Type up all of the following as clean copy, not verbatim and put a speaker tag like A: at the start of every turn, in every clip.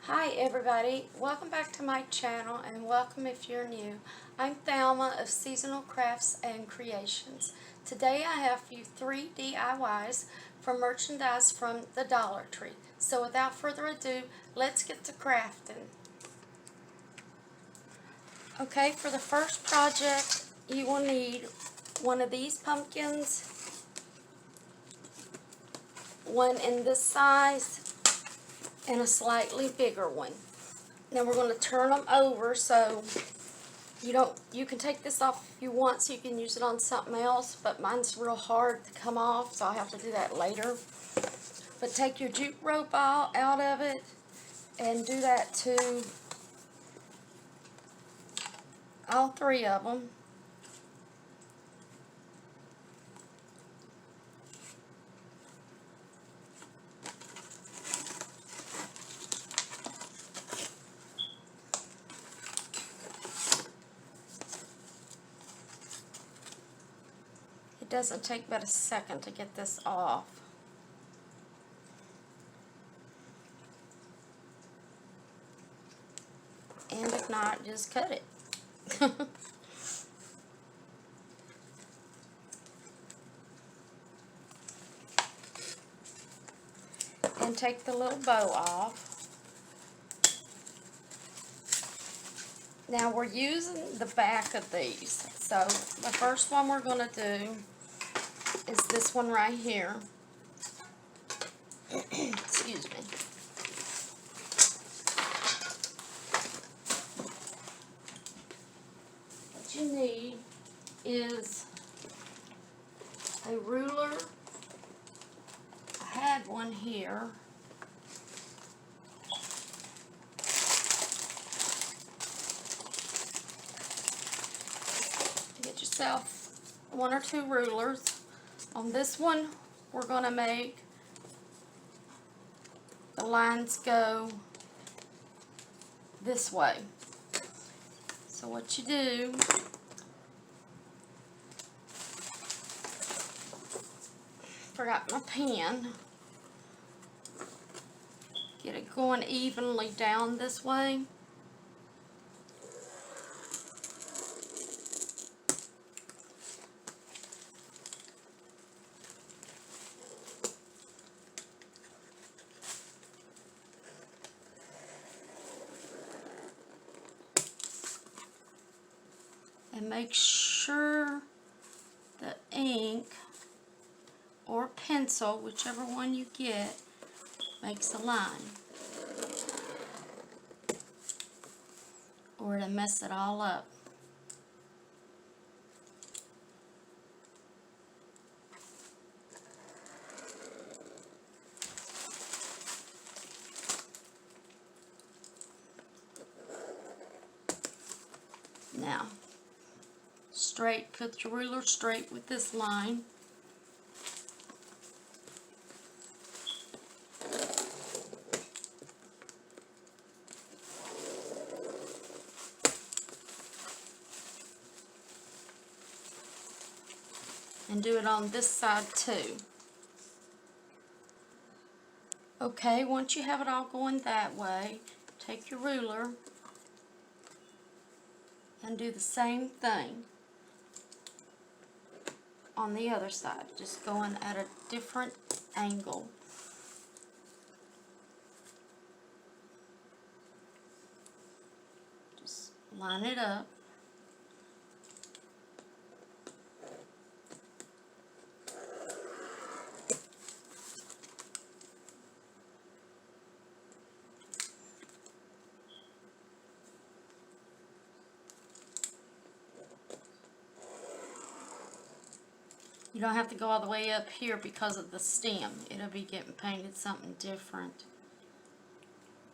A: Hi everybody, welcome back to my channel and welcome if you're new. I'm Thelma of Seasonal Crafts and Creations. Today I have for you 3 DIYs for merchandise from the Dollar Tree. So without further ado, let's get to crafting. Okay, for the first project you will need one of these pumpkins, one in this size, and a slightly bigger one. Now we're going to turn them over so you can take this off if you want so you can use it on something else, but mine's real hard to come off, so I'll have to do that later. But take your jute rope out of it and do that to all 3 of them. It doesn't take but a second to get this off. And if not, just cut it. And take the little bow off. Now we're using the back of these. So the first one we're going to do is this one right here. Excuse me. What you need is a ruler. I had one here. Get yourself 1 or 2 rulers. On this one, we're going to make the lines go this way. So what you do, forgot my pen, get it going evenly down this way. And make sure the ink or pencil, whichever one you get, makes a line, or it'll mess it all up. Now, put your ruler straight with this line. And do it on this side too. Okay, once you have it all going that way, take your ruler and do the same thing on the other side, just going at a different angle. Just line it up. You don't have to go all the way up here because of the stem. It'll be getting painted something different.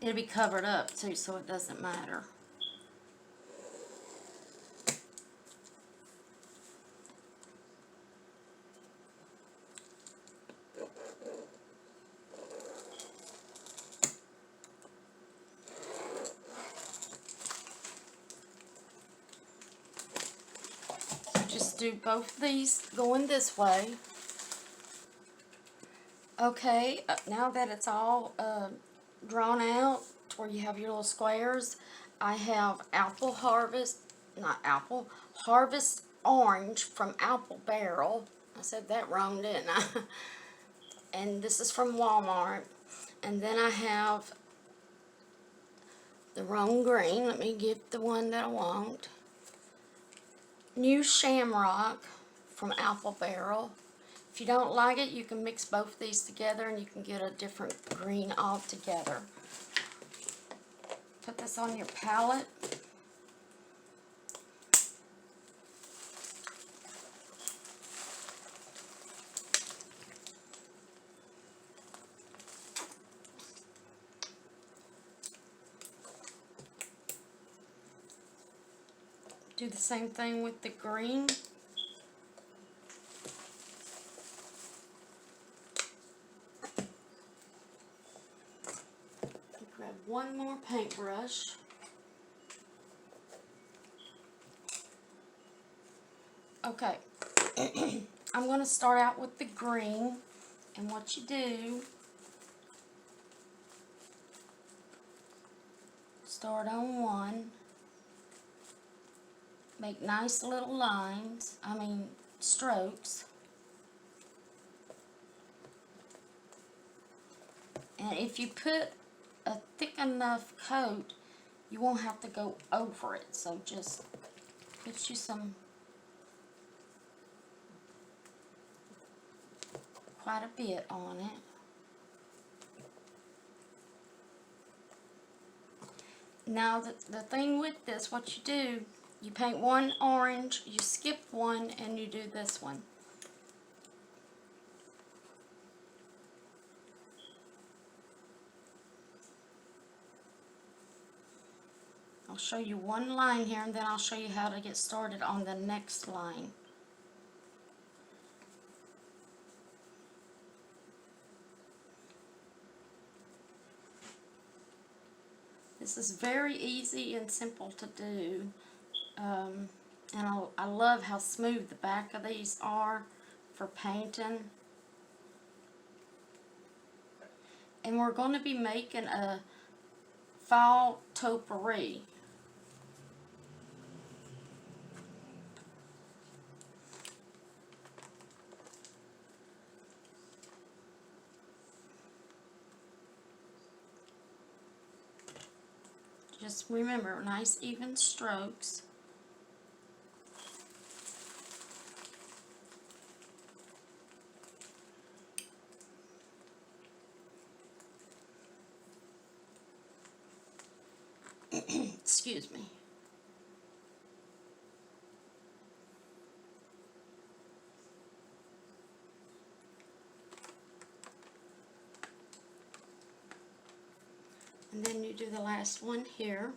A: It'll be covered up too, so it doesn't matter. Just do both of these going this way. Okay, now that it's all drawn out, where you have your little squares. I have Harvest Orange from Apple Barrel. I said that wrong, didn't I? And this is from Walmart. And then I have the wrong green. Let me get the one that I want. New Shamrock from Apple Barrel. If you don't like it, you can mix both these together and you can get a different green altogether. Put this on your palette. Do the same thing with the green. Grab one more paintbrush. Okay, I'm going to start out with the green, and what you do, start on one, make nice little lines, strokes, and if you put a thick enough coat, you won't have to go over it, so just put you quite a bit on it. Now the thing with this, what you do, you paint one orange, you skip one, and you do this one. I'll show you one line here, and then I'll show you how to get started on the next line. This is very easy and simple to do, and I love how smooth the back of these are for painting. And we're going to be making a fall topiary. Just remember, nice even strokes. Excuse me. And then you do the last one here.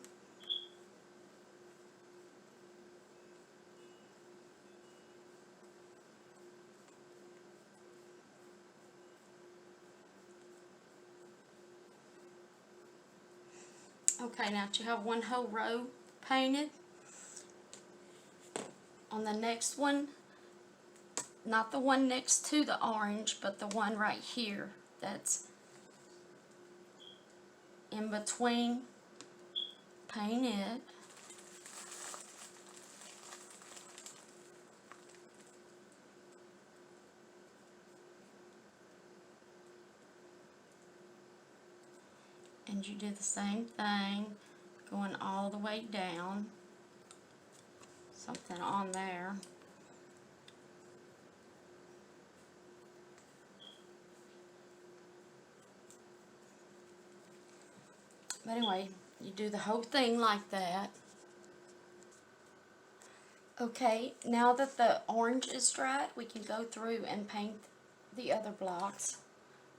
A: Okay, now that you have one whole row painted, on the next one, not the one next to the orange, but the one right here that's in between, paint it. And you do the same thing, going all the way down, something on there. But anyway, you do the whole thing like that. Okay, now that the orange is dried, we can go through and paint the other blocks.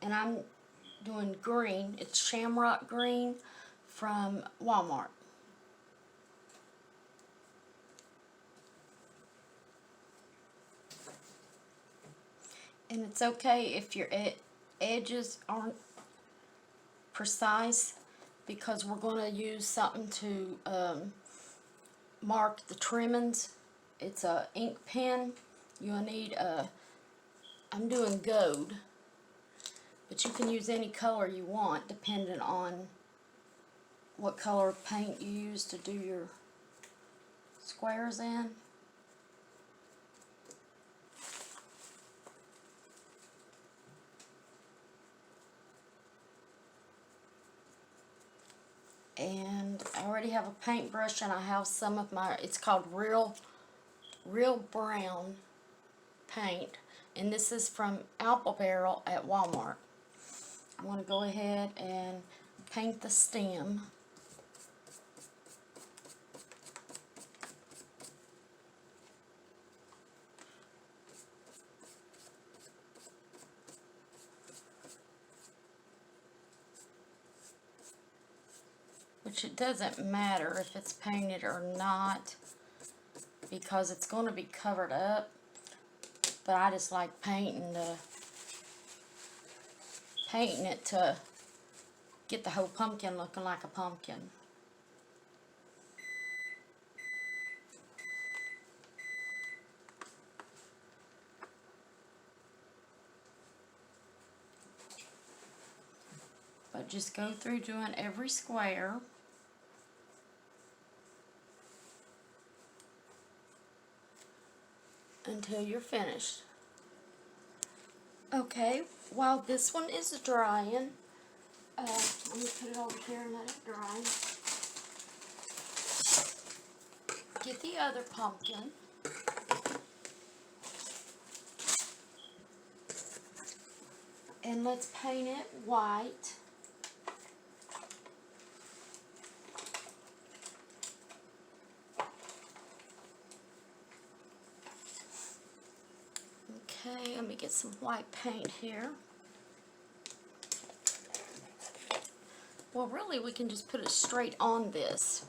A: And I'm doing green. It's Shamrock Green from Walmart. And it's okay if your edges aren't precise, because we're going to use something to mark the trimmings. It's a ink pen. You'll need I'm doing gold, but you can use any color you want depending on what color of paint you use to do your squares in. And I already have a paintbrush, and I have some of my, it's called Real Brown paint, and this is from Apple Barrel at Walmart. I want to go ahead and paint the stem. Which it doesn't matter if it's painted or not, because it's going to be covered up. But I just like painting it to get the whole pumpkin looking like a pumpkin. But just go through doing every square. Until you're finished. Okay, while this one is drying, let me put it over here and let it dry. Get the other pumpkin. And let's paint it white. Okay, let me get some white paint here. Well, really, we can just put it straight on this.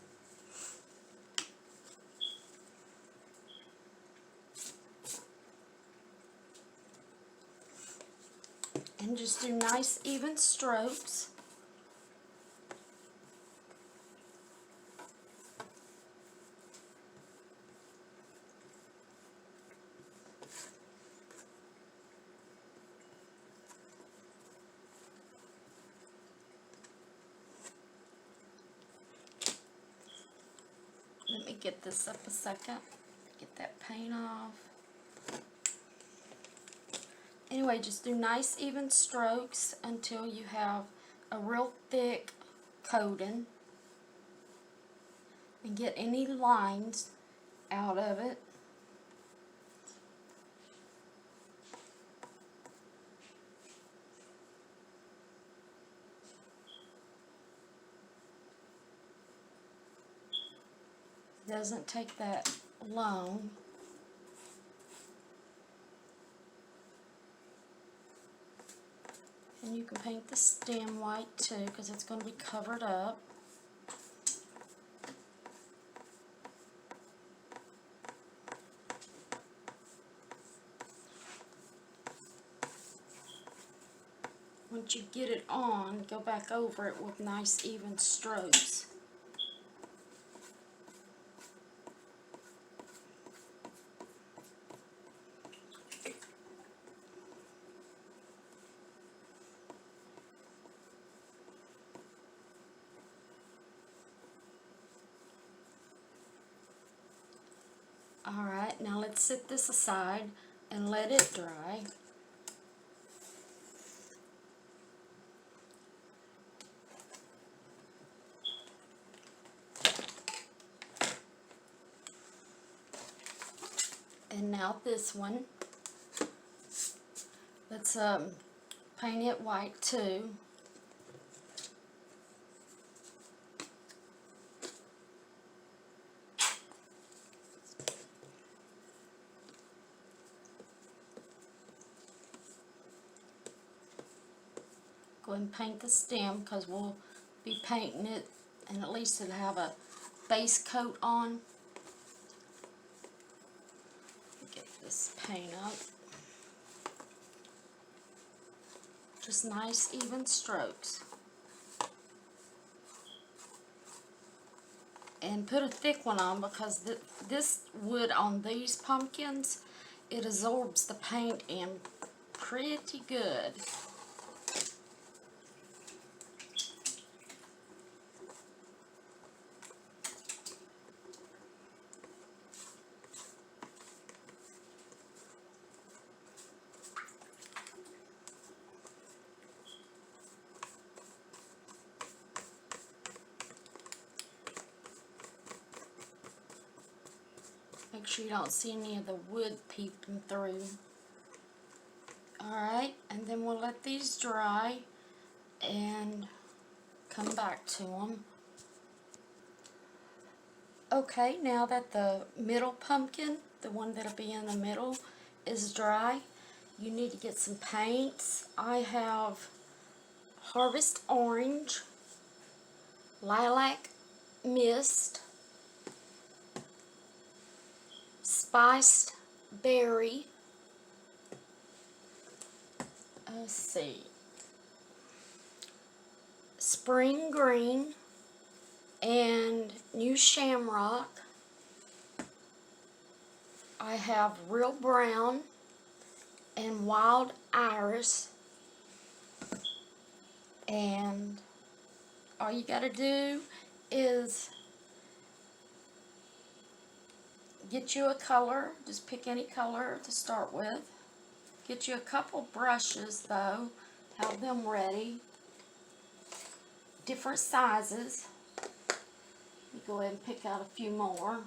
A: And just do nice, even strokes. Let me get this up a second. Get that paint off. Anyway, just do nice even strokes until you have a real thick coating. And get any lines out of it. Doesn't take that long. And you can paint the stem white too, because it's going to be covered up. Once you get it on, go back over it with nice even strokes. Alright, now let's set this aside and let it dry. And now this one, let's paint it white too. Go ahead and paint the stem, because we'll be painting it, and at least it'll have a base coat on. Get this paint up. Just nice even strokes. And put a thick one on, because this wood on these pumpkins, it absorbs the paint in pretty good. Make sure you don't see any of the wood peeping through. Alright, and then we'll let these dry and come back to them. Okay, now that the middle pumpkin, the one that'll be in the middle, is dry, you need to get some paints. I have Harvest Orange, Lilac Mist, Spiced Berry, let's see, Spring Green, and New Shamrock. I have Real Brown and Wild Iris. And all you gotta do is get you a color. Just pick any color to start with. Get you a couple brushes though. Have them ready. Different sizes. You go ahead and pick out a few more.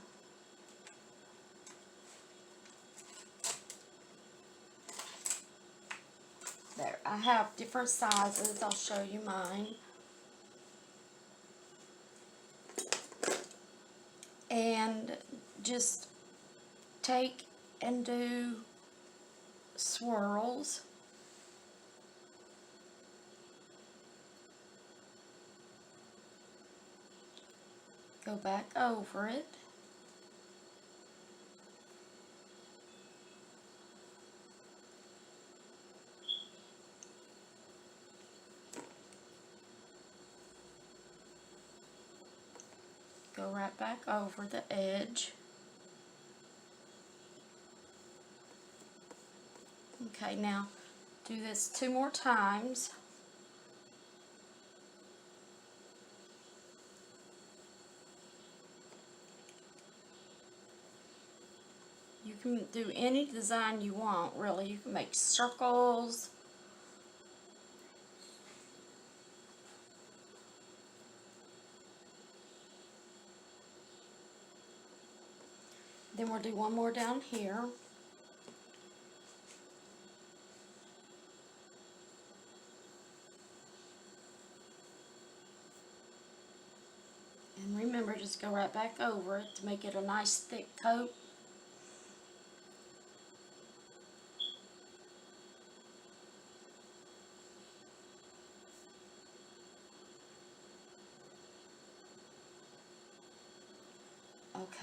A: There, I have different sizes. I'll show you mine. And just take and do swirls. Go back over it. Go right back over the edge. Okay, now do this 2 more times. You can do any design you want, really. You can make circles. Then we'll do one more down here. And remember, just go right back over it to make it a nice thick coat.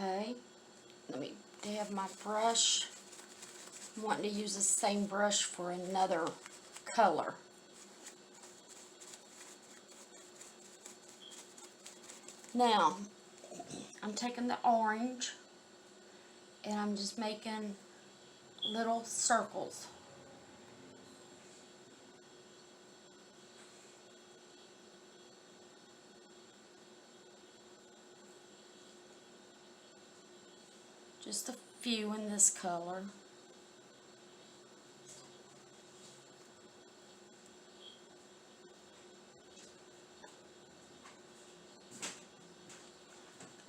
A: Okay, let me dab my brush. I'm wanting to use the same brush for another color. Now, I'm taking the orange and I'm just making little circles. Just a few in this color.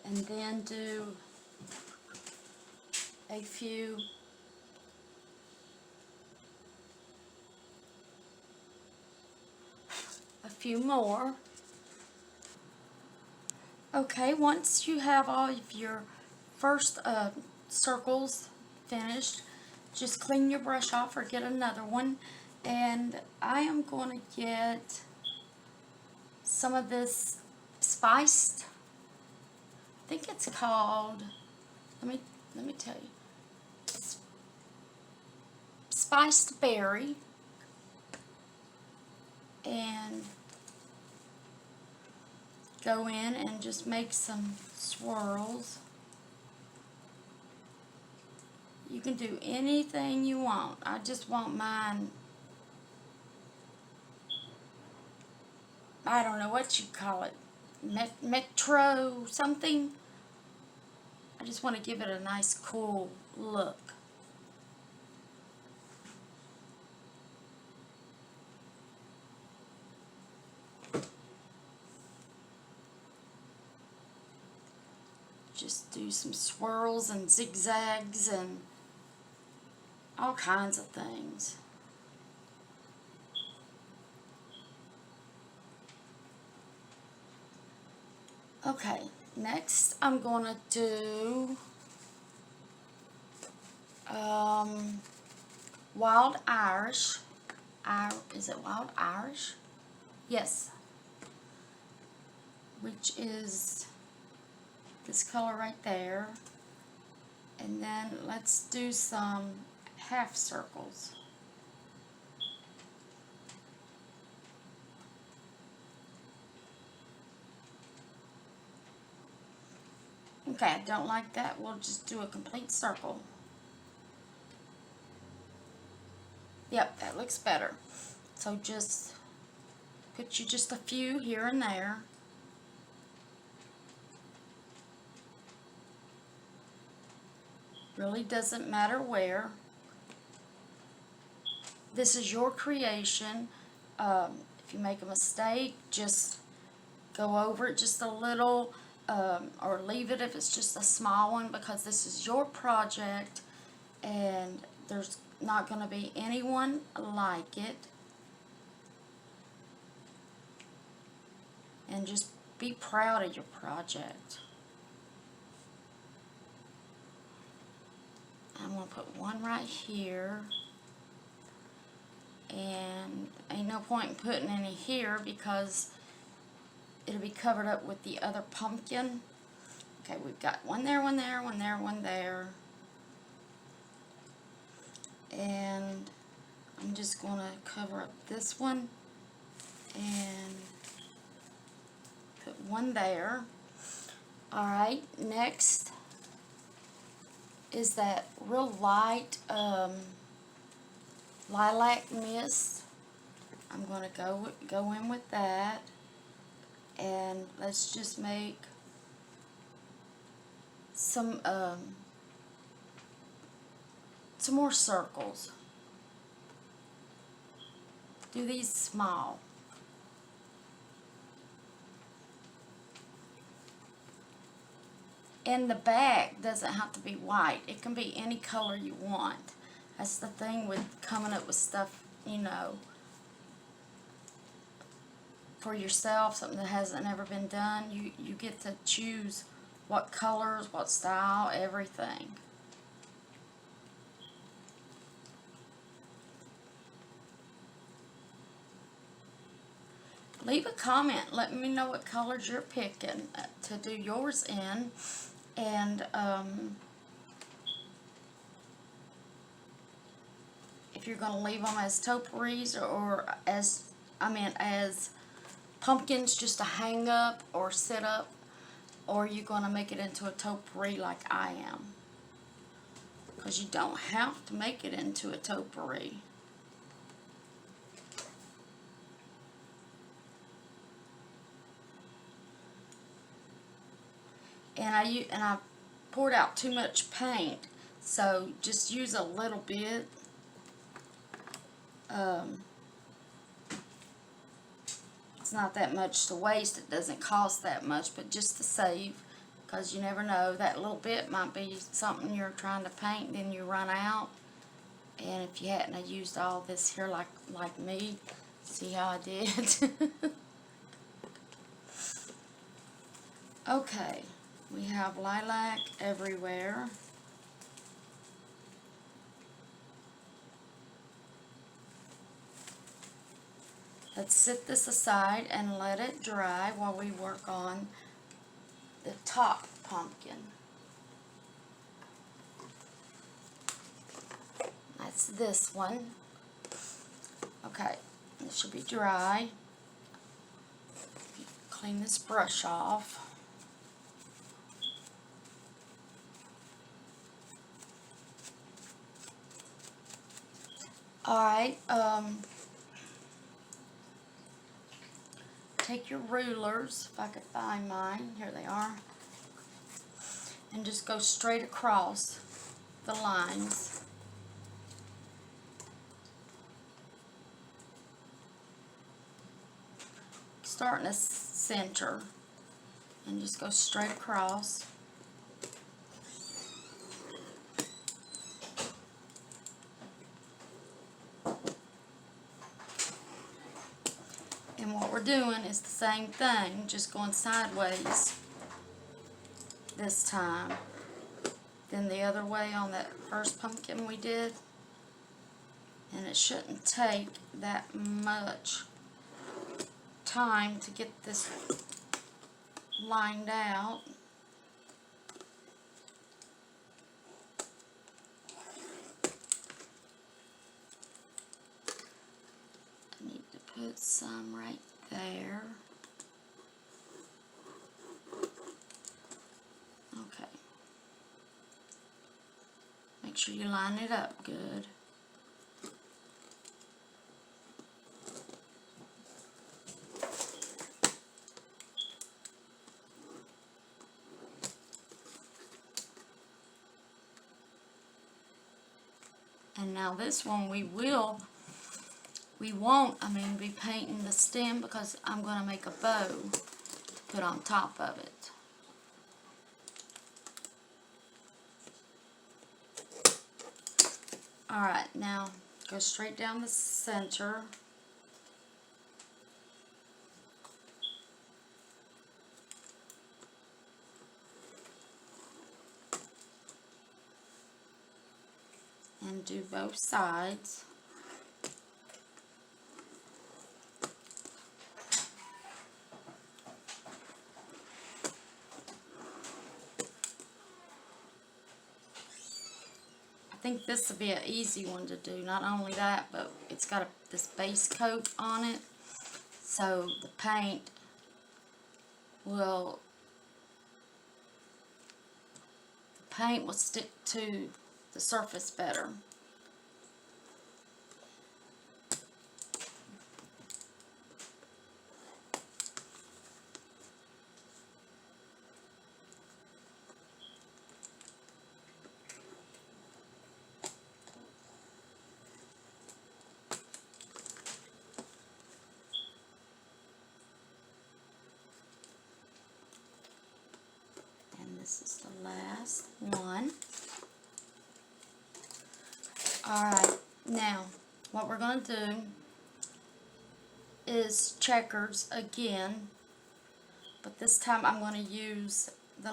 A: And then do a few more. Okay, once you have all of your first circles finished, just clean your brush off or get another one. And I am going to get some of this spiced, I think it's called, let me tell you, Spiced Berry, and go in and just make some swirls. You can do anything you want. I just want mine, I don't know what you call it, metro something. I just want to give it a nice cool look. just do some swirls and zigzags and all kinds of things. Okay, next I'm going to do Wild Irish. Is it Wild Irish? Yes. Which is this color right there. And then let's do some half circles. Okay, I don't like that. We'll just do a complete circle. Yep, that looks better. So just put you just a few here and there. Really doesn't matter where. This is your creation. If you make a mistake, just go over it just a little, or leave it if it's just a small one, because this is your project and there's not going to be anyone like it. And just be proud of your project. I'm going to put one right here. And ain't no point in putting any here because it'll be covered up with the other pumpkin. Okay, we've got one there, one there, one there, one there. And I'm just going to cover up this one and put one there. Alright, next is that real light lilac mist. I'm going to go in with that, and let's just make some more circles. Do these small. And the back doesn't have to be white. It can be any color you want. That's the thing with coming up with stuff, you know, for yourself, something that hasn't ever been done. You get to choose what colors, what style, everything. Leave a comment. Let me know what colors you're picking to do yours in. And if you're going to leave them as topiaries or as pumpkins just to hang up or sit up, or you're going to make it into a topiary like I am. Because you don't have to make it into a topiary. And I poured out too much paint, so just use a little bit. It's not that much to waste. It doesn't cost that much, but just to save, because you never know, that little bit might be something you're trying to paint and then you run out. And if you hadn't used all this here like me, see how I did? Okay, we have lilac everywhere. Let's set this aside and let it dry while we work on the top pumpkin. That's this one. Okay, this should be dry. Clean this brush off. Alright, take your rulers, if I could find mine, here they are, and just go straight across the lines. Start in the center and just go straight across. we're doing is the same thing, just going sideways this time. Then the other way on that first pumpkin we did. And it shouldn't take that much time to get this lined out. I need to put some right there. Okay. Make sure you line it up good. And now this one we won't be painting the stem because I'm going to make a bow to put on top of it. Alright, now go straight down the center. And do both sides. I think this will be an easy one to do. Not only that, but it's got this base coat on it, so the paint will stick to the surface better. And this is the last one. Alright, now what we're going to do is checkers again, but this time I'm going to use the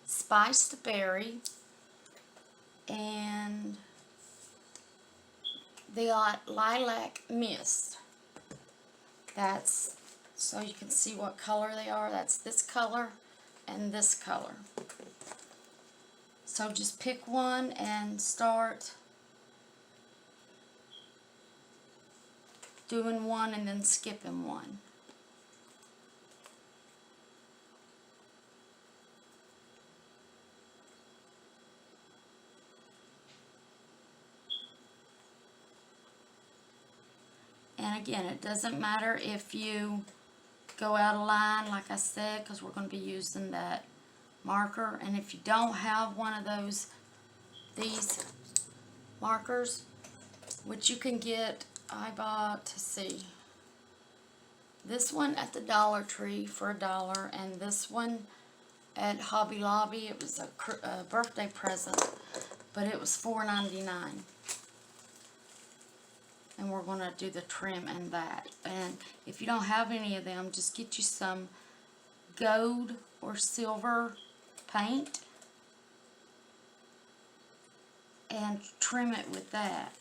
A: spiced berry and the lilac mist. That's so you can see what color they are. That's this color and this color. So just pick one and start doing one and then skipping one. And again, it doesn't matter if you go out of line, like I said, because we're going to be using that marker. And if you don't have one of these markers, which you can get, I bought, to see, this one at the Dollar Tree for $1, and this one at Hobby Lobby. It was a birthday present, but it was $4.99. And we're going to do the trim and that. And if you don't have any of them, just get you some gold or silver paint and trim it with that.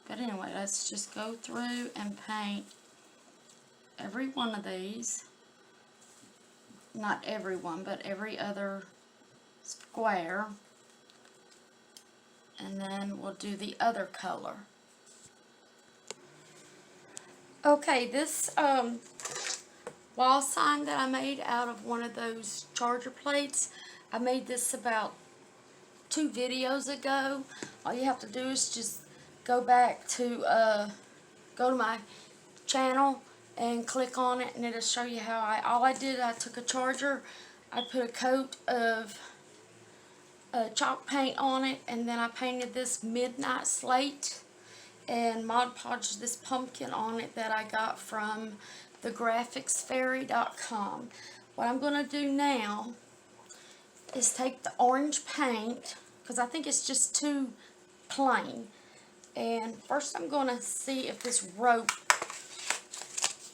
A: But anyway, let's just go through and paint every one of these. Not every one, but every other square. And then we'll do the other color. Okay, this wall sign that I made out of one of those charger plates, I made this about 2 videos ago. All you have to do is just go back to my channel and click on it, and it'll show you how I took a charger, I put a coat of chalk paint on it, and then I painted this midnight slate and Mod Podged this pumpkin on it that I got from thegraphicsfairy.com. What I'm going to do now is take the orange paint, because I think it's just too plain. And first I'm going to see if this rope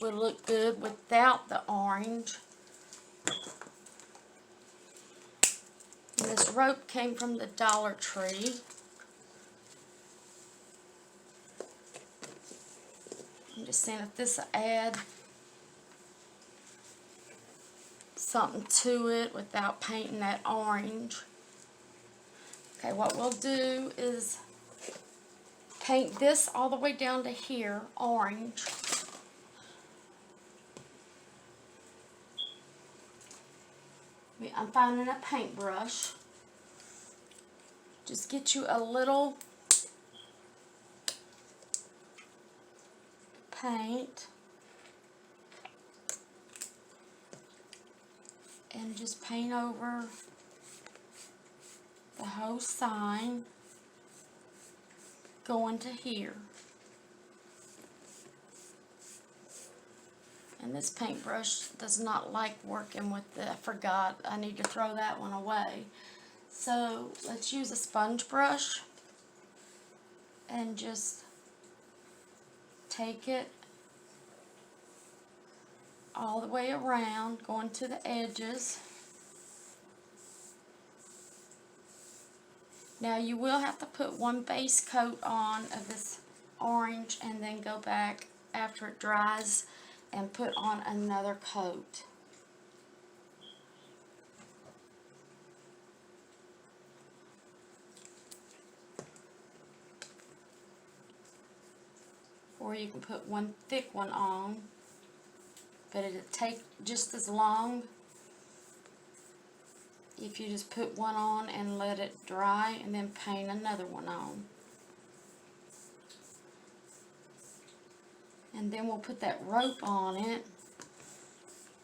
A: would look good without the orange. And this rope came from the Dollar Tree. I'm just seeing if this will add something to it without painting that orange. Okay, what we'll do is paint this all the way down to here, orange. I'm finding a paintbrush. Just get you a little paint and just paint over the whole sign going to here. And this paintbrush does not like working with the, I forgot, I need to throw that one away. So let's use a sponge brush and just take it all the way around, going to the edges. Now you will have to put one base coat on of this orange and then go back after it dries and put on another coat. Or you can put one thick one on, but it'll take just as long if you just put one on and let it dry and then paint another one on. And then we'll put that rope on it.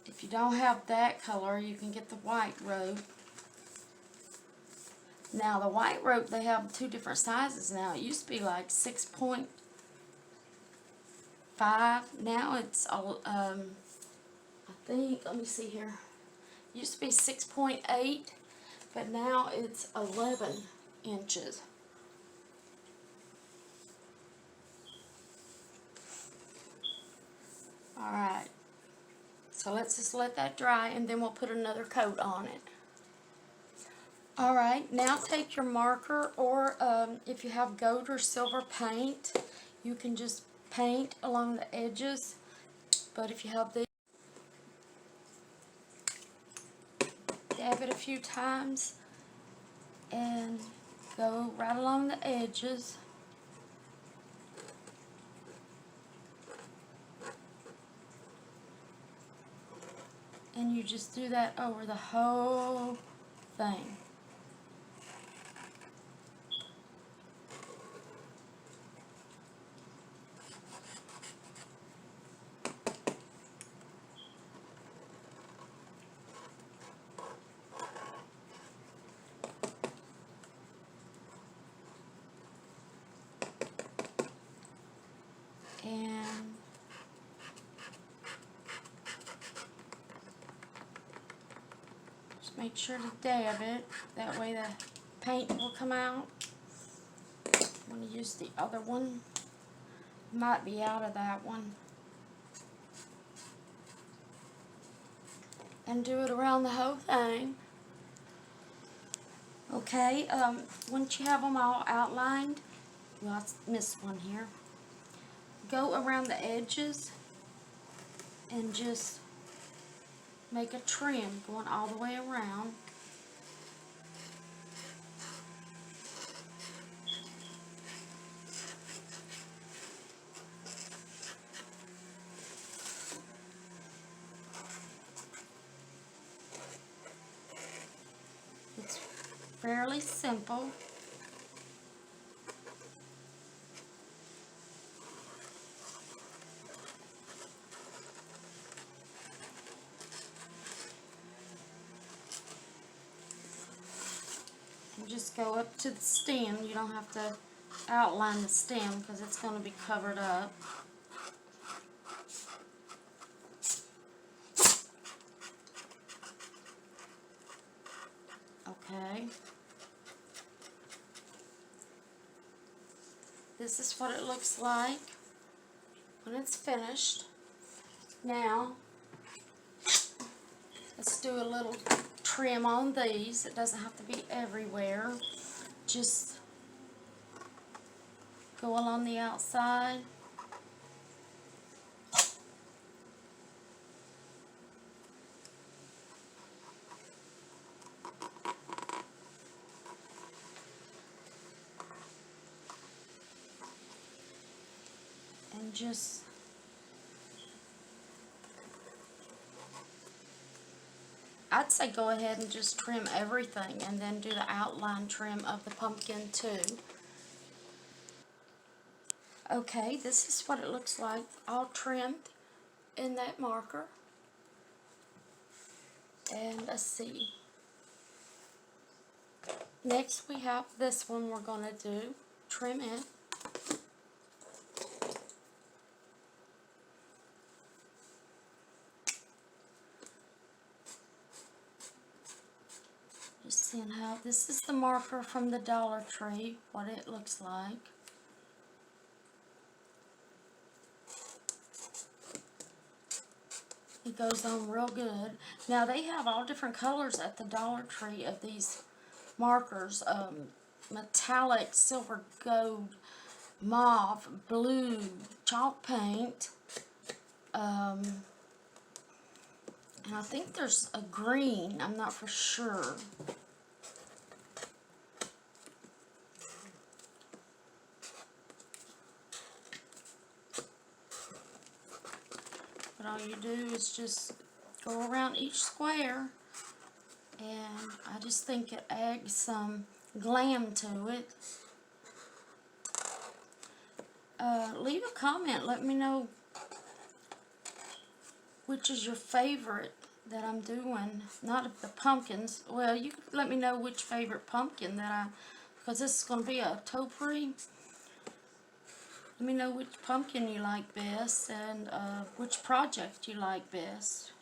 A: If you don't have that color, you can get the white rope. Now the white rope, they have two different sizes now. It used to be like 6.5. Now it's, I think, let me see here. It used to be 6.8, but now it's 11 inches. Alright, so let's just let that dry and then we'll put another coat on it. Alright, now take your marker, or if you have gold or silver paint, you can just paint along the edges. But if you have the, dab it a few times and go right along the edges. And you just do that over the whole thing. And just make sure to dab it, that way the paint will come out. I'm going to use the other one. Might be out of that one. And do it around the whole thing. Okay, once you have them all outlined, well, I missed one here. Go around the edges and just make a trim going all the way around. It's fairly simple. Just go up to the stem. You don't have to outline the stem because it's going to be covered up. Okay. This is what it looks like when it's finished. Now, let's do a little trim on these. It doesn't have to be everywhere. Just go along the outside. And just I'd say go ahead and just trim everything and then do the outline trim of the pumpkin too. Okay, this is what it looks like all trimmed in that marker. And let's see. Next we have this one we're going to do, trim it. Just seeing how, this is the marker from the Dollar Tree, what it looks like. It goes on real good. Now they have all different colors at the Dollar Tree of these markers. Metallic, silver, gold, mauve, blue, chalk paint. And I think there's a green. I'm not for sure. But all you do is just go around each square, and I just think it adds some glam to it. Leave a comment. Let me know which is your favorite that I'm doing. Not of the pumpkins. Well, you can let me know which favorite pumpkin that because this is going to be a topiary. Let me know which pumpkin you like best and which project you like best.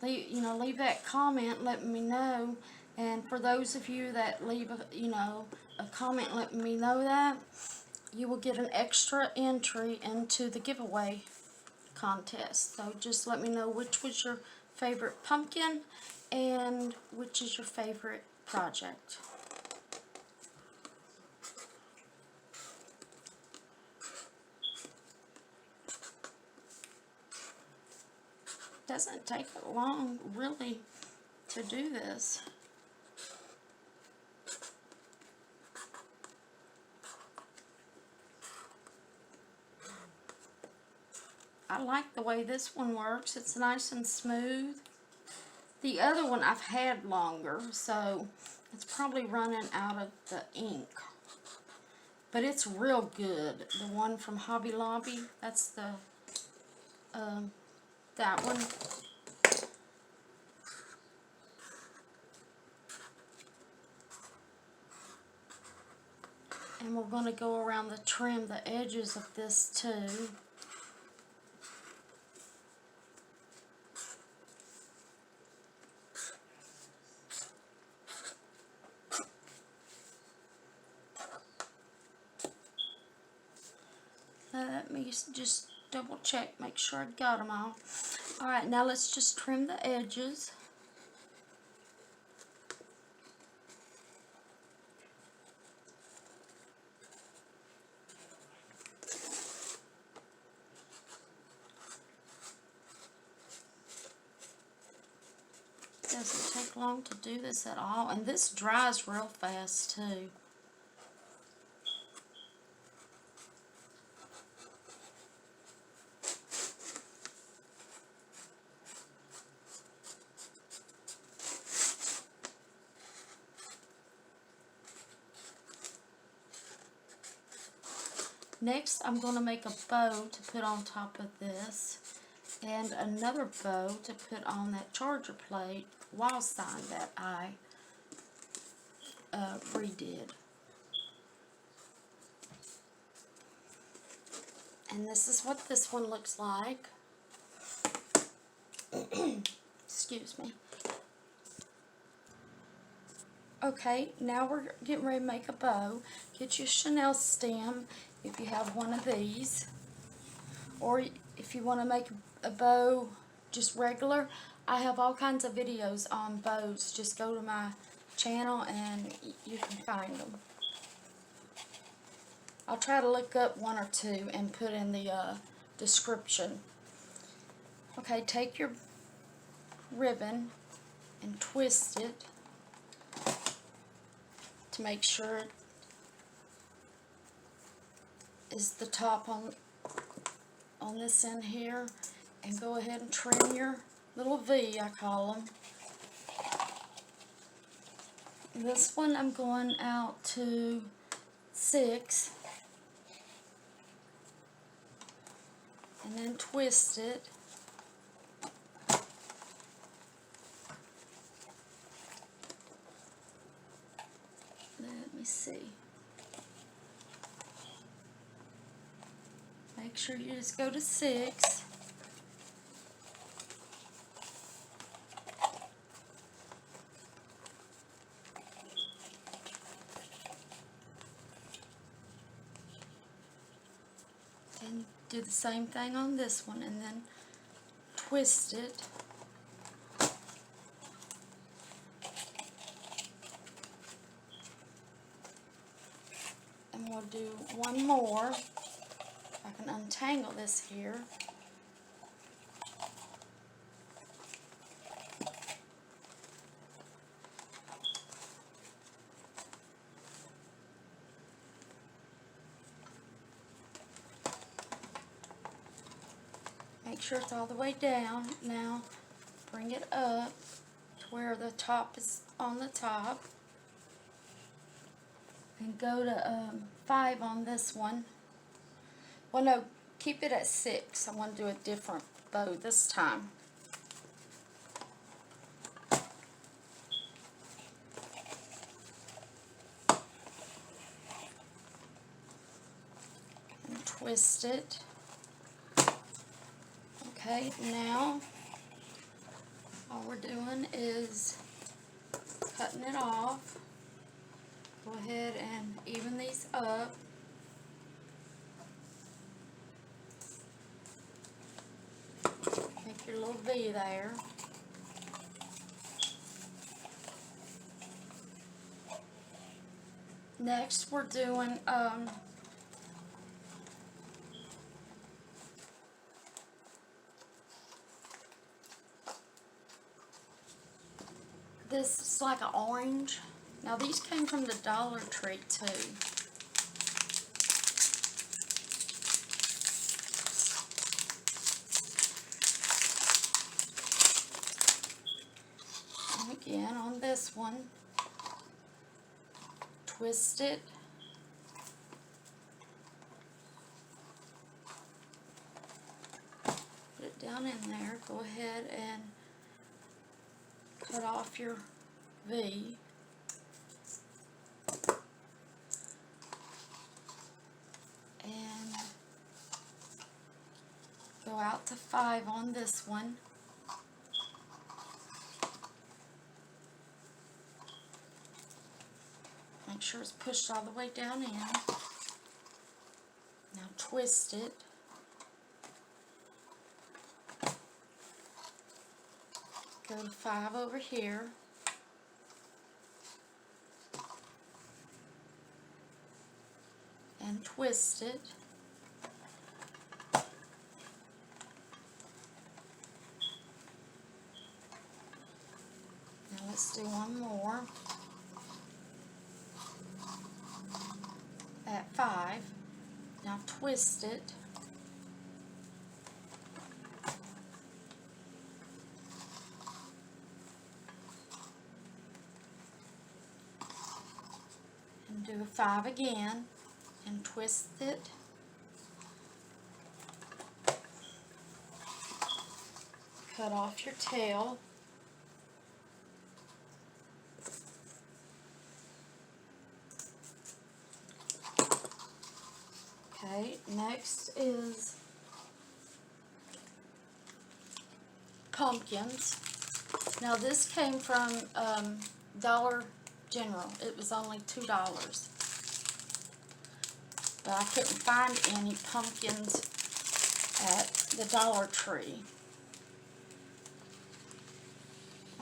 A: Leave that comment, let me know. And for those of you that leave a comment, let me know that, you will get an extra entry into the giveaway contest. So just let me know which was your favorite pumpkin and which is your favorite project. Doesn't take long really to do this. I like the way this one works. It's nice and smooth. The other one I've had longer, so it's probably running out of the ink. But it's real good. The one from Hobby Lobby, that's the that one. And we're going to go around the trim, the edges of this too. Let me just double check, make sure I got them all. Alright, now let's just trim the edges. Doesn't take long to do this at all, and this dries real fast too. Next, I'm going to make a bow to put on top of this, and another bow to put on that charger plate wall sign that I redid. And this is what this one looks like. Excuse me. Okay, now we're getting ready to make a bow. Get you a Chanel stem if you have one of these. Or if you want to make a bow just regular, I have all kinds of videos on bows. Just go to my channel and you can find them. I'll try to look up one or two and put in the description. Okay, take your ribbon and twist it to make sure it is the top on this end here, and go ahead and trim your little V, I call them. This one I'm going out to 6, and then twist it. Let me see. Make sure you just go to 6. And do the same thing on this one, and then twist it. And we'll do one more. I can untangle this here. Make sure it's all the way down. Now bring it up to where the top is on the top. And go to 5 on this one. Well, no, keep it at 6. I want to do a different bow this time. And twist it. Okay, now all we're doing is cutting it off. Go ahead and even these up. Make your little V there. Next we're doing this is like an orange. Now these came from the Dollar Tree too. And again on this one, twist it. Put it down in there. Go ahead and cut off your V. And go out to 5 on this one. Make sure it's pushed all the way down in. Now twist it. Go to 5 over here. And twist it. Now let's do one more. At 5. Now twist it. And do a 5 again. And twist it. Cut off your tail. Okay, next is pumpkins. Now this came from Dollar General. It was only $2. But I couldn't find any pumpkins at the Dollar Tree.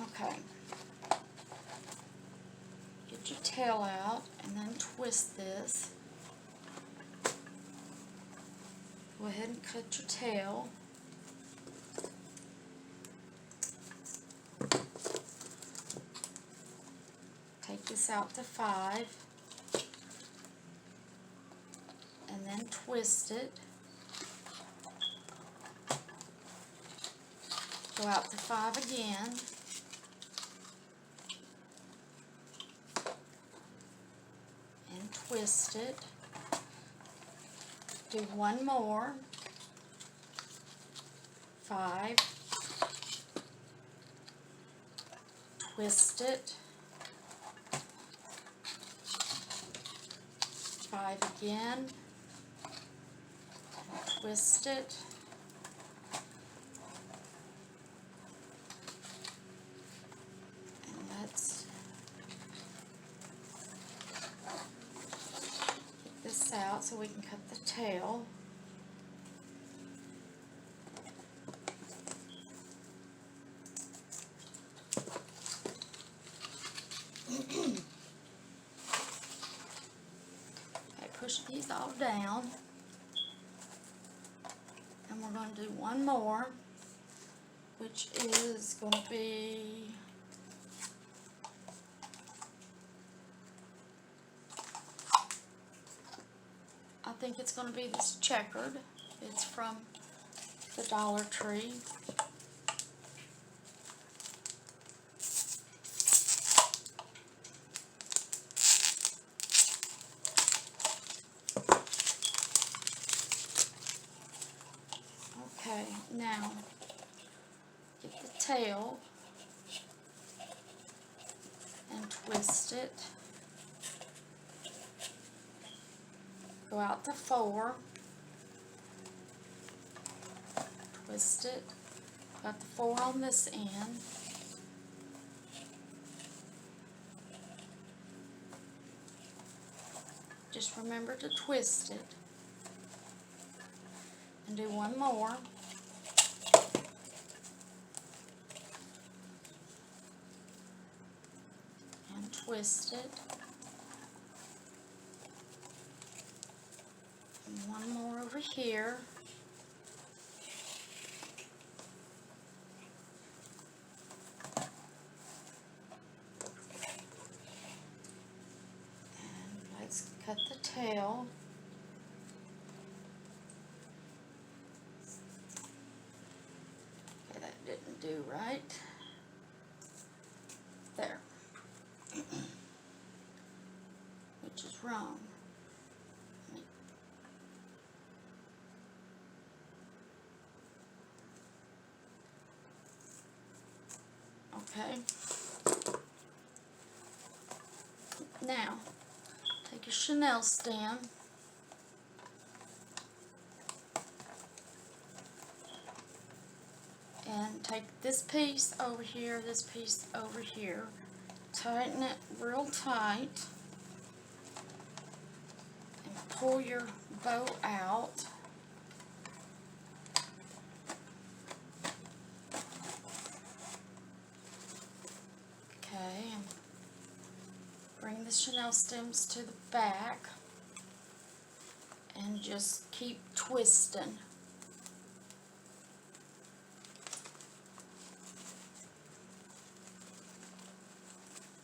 A: Okay. Get your tail out and then twist this. Go ahead and cut your tail. Take this out to 5 and then twist it. Go out to 5 again. And twist it. Do one more. 5. Twist it. 5 again. Twist it. And let's get this out so we can cut the tail. Push these all down, and we're going to do one more, which is going to be I think it's going to be this checkered. It's from the Dollar Tree. Okay, now get the tail and twist it. Go out to 4. Twist it. Got the 4 on this end. Just remember to twist it. And do one more. And twist it. And one more over here. And let's cut the tail. Okay, that didn't do right. There. Which is wrong. Okay. Now, take your chenille stem and take this piece over here, this piece over here. Tighten it real tight and pull your bow out. Okay, and bring the chenille stems to the back and just keep twisting.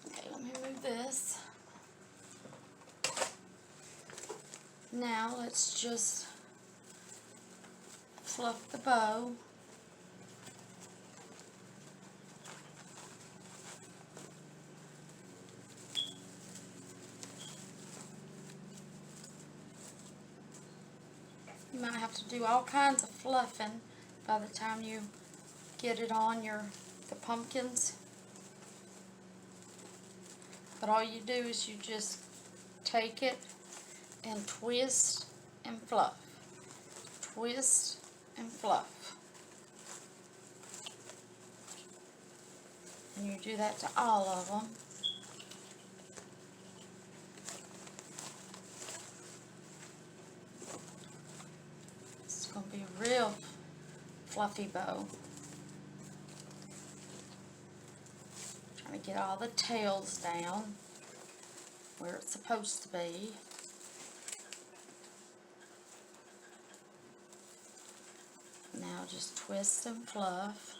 A: Okay, let me move this. Now let's just fluff the bow. You might have to do all kinds of fluffing by the time you get it on the pumpkins. But all you do is you just take it and twist and fluff. Twist and fluff. And you do that to all of them. It's going to be a real fluffy bow. Trying to get all the tails down where it's supposed to be. Now just twist and fluff.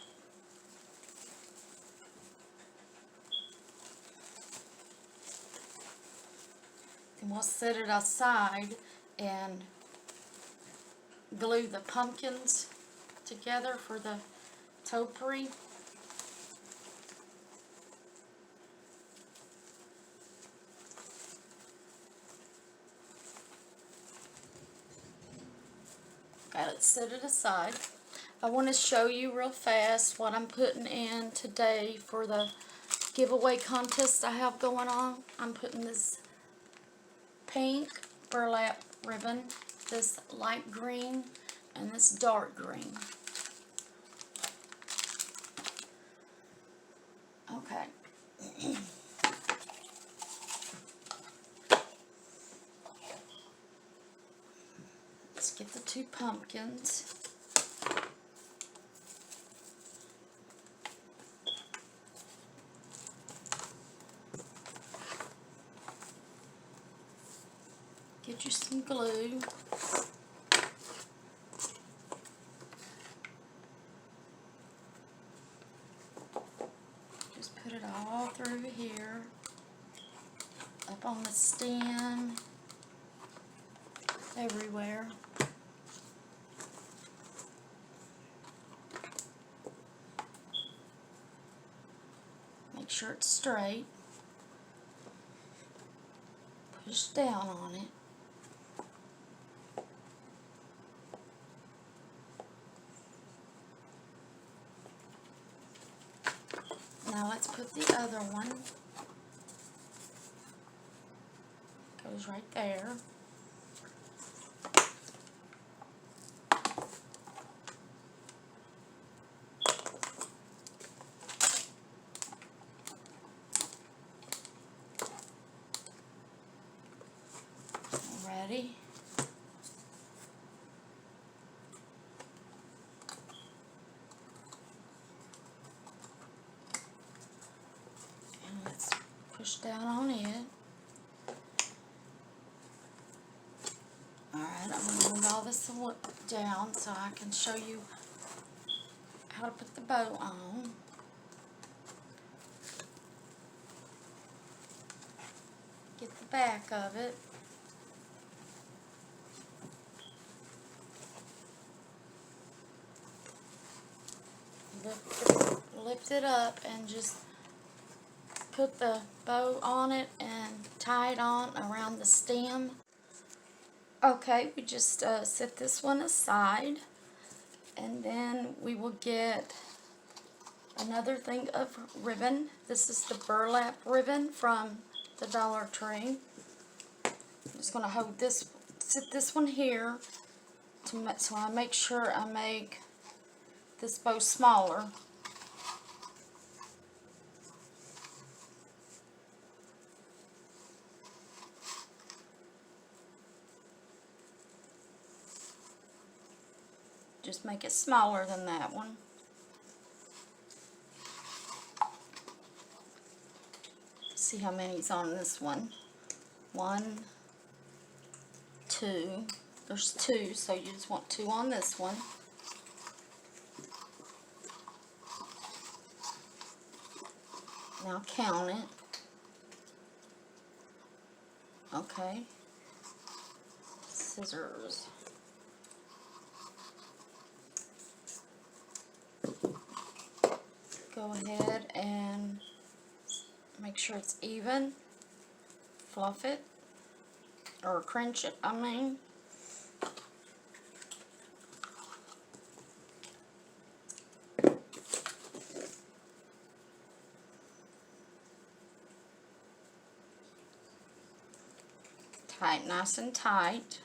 A: Then we'll set it aside and glue the pumpkins together for the topiary. Okay, let's set it aside. I want to show you real fast what I'm putting in today for the giveaway contest I have going on. I'm putting this pink burlap ribbon, this light green, and this dark green. Okay. Let's get the two pumpkins. Get you some glue. Just put it all through here, up on the stem, everywhere. Make sure it's straight. Push down on it. Now let's put the other one. Goes right there. Ready? Let's push down on it. Alright, I'm going to move all this down so I can show you how to put the bow on. Get the back of it. Lift it up and just put the bow on it and tie it on around the stem. Okay, we just set this one aside, and then we will get another thing of ribbon. This is the burlap ribbon from the Dollar Tree. I'm just going to hold this, sit this one here so I make sure I make this bow smaller. Just make it smaller than that one. See how many's on this one. 1, 2. There's 2, so you just want 2 on this one. Now count it. Okay. Scissors. Go ahead and make sure it's even. Fluff it. Or crunch it, I mean. Tight, nice and tight.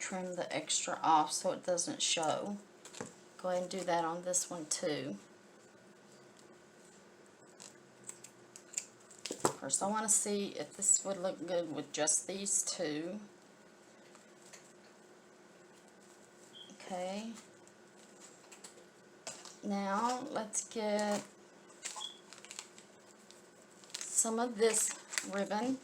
A: trim the extra off so it doesn't show. Go ahead and do that on this one too. First I want to see if this would look good with just these two. Okay. Now let's get some of this ribbon.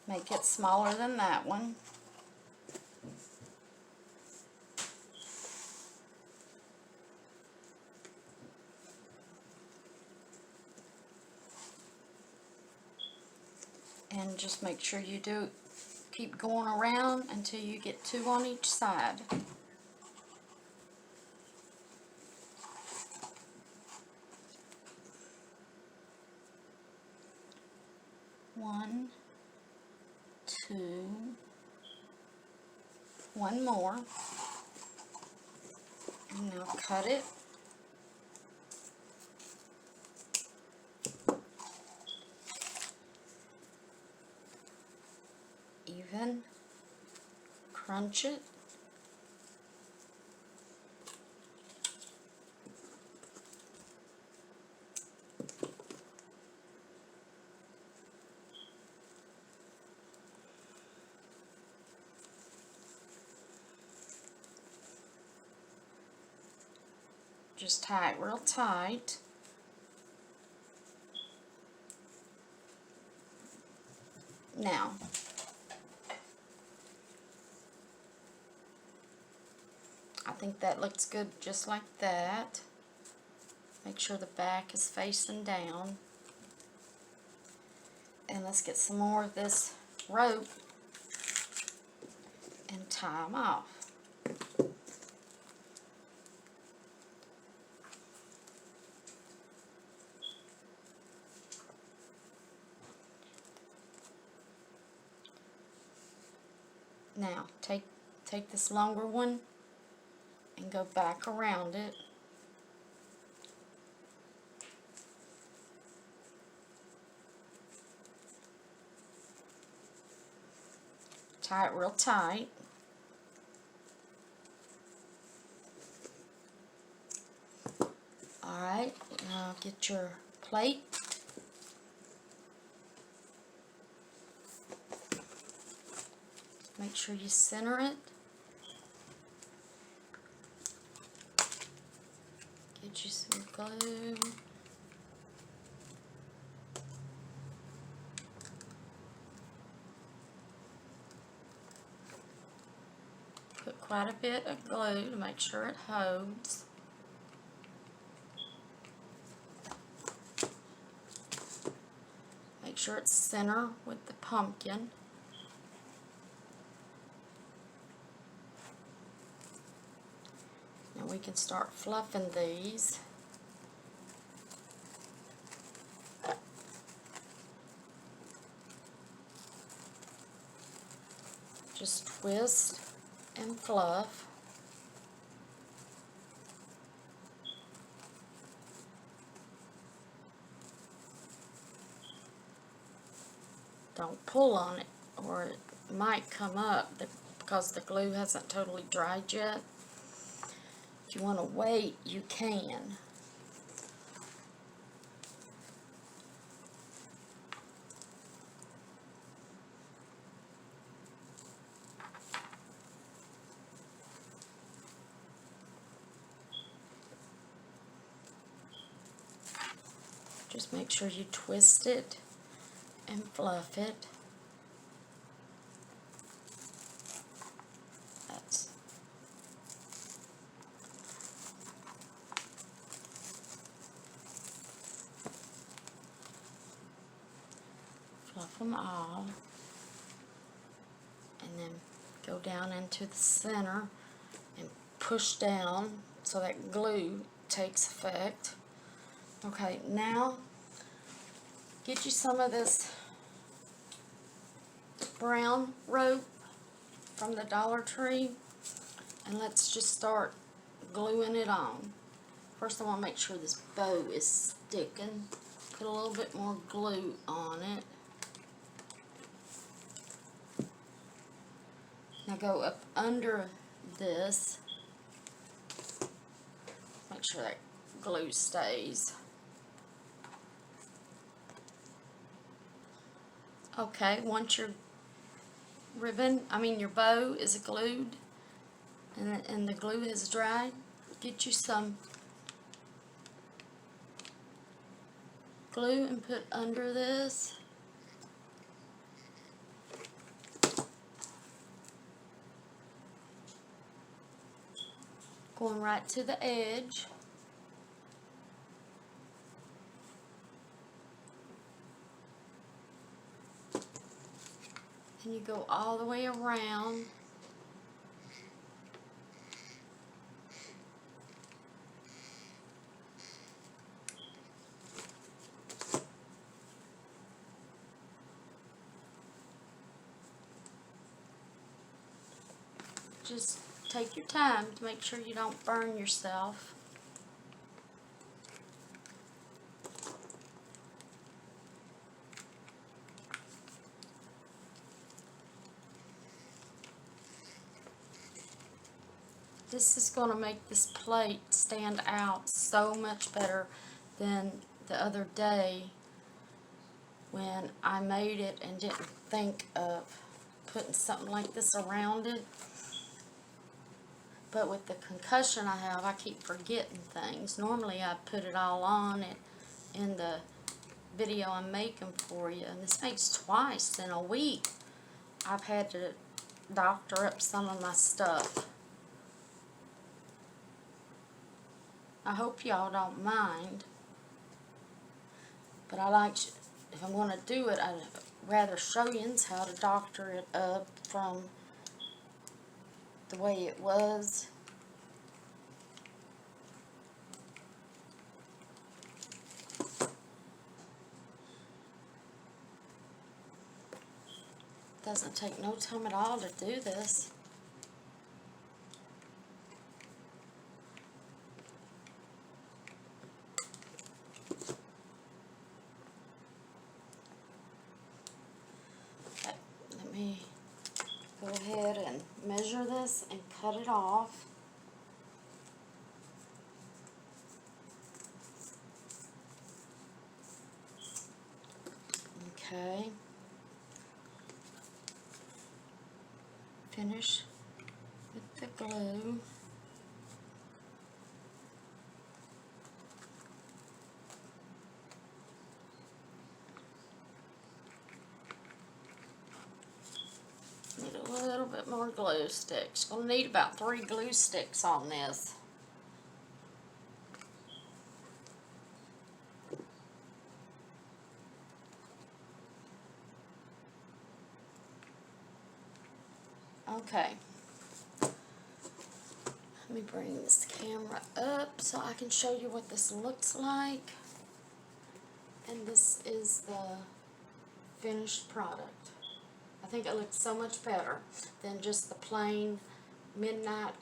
A: Make it smaller than that one. And just make sure you keep going around until you get two on each side. One, two, one more. And now cut it. Even, crunch it. Just tie it real tight. Now, I think that looks good just like that. Make sure the back is facing down. And let's get some more of this rope and tie them off. Now, take this longer one and go back around it. Tie it real tight. Alright, now get your plate. Make sure you center it. Get you some glue. Put quite a bit of glue to make sure it holds. Make sure it's center with the pumpkin. We can start fluffing these. Just twist and fluff. Don't pull on it or it might come up because the glue hasn't totally dried yet. If you want to wait, you can. Just make sure you twist it and fluff it. Fluff them all, and then go down into the center and push down so that glue takes effect. Okay, now get you some of this brown rope from the Dollar Tree, and let's just start gluing it on. First I want to make sure this bow is sticking. Put a little bit more glue on it. Now go up under this. Make sure that glue stays. Okay, once your your bow is glued and the glue has dried, get you some glue and put under this. Going right to the edge. And you go all the way around. Just take your time to make sure you don't burn yourself. This is going to make this plate stand out so much better than the other day when I made it and didn't think of putting something like this around it. But with the concussion I have, I keep forgetting things. Normally I put it all on it in the video I'm making for you. And this makes twice in a week I've had to doctor up some of my stuff. I hope y'all don't mind. But I like, if I'm going to do it, I'd rather show you how to doctor it up from the way it was. Doesn't take no time at all to do this. Okay, let me go ahead and measure this and cut it off. Okay. Finish with the glue. Need a little bit more glue sticks. Gonna need about 3 glue sticks on this. Okay. Let me bring this camera up so I can show you what this looks like. And this is the finished product. I think it looks so much better than just the plain midnight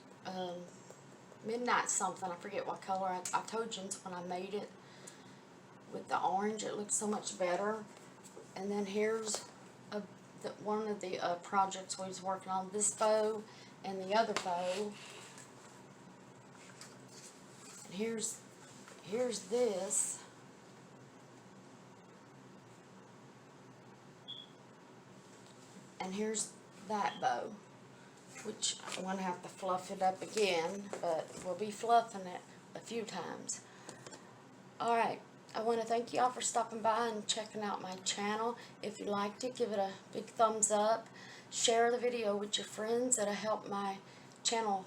A: something. I forget what color. I told you when I made it with the orange, it looks so much better. And then here's one of the projects we was working on, this bow and the other bow. And here's this. And here's that bow, which I'm going to have to fluff it up again, but we'll be fluffing it a few times. Alright, I want to thank y'all for stopping by and checking out my channel. If you liked it, give it a big thumbs up. Share the video with your friends. That'll help my channel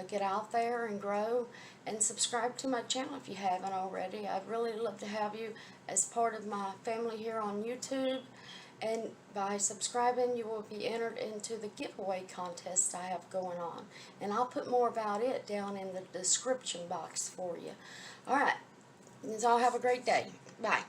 A: get out there and grow. And subscribe to my channel if you haven't already. I'd really love to have you as part of my family here on YouTube. And by subscribing, you will be entered into the giveaway contest I have going on. And I'll put more about it down in the description box for you. Alright, y'all have a great day. Bye.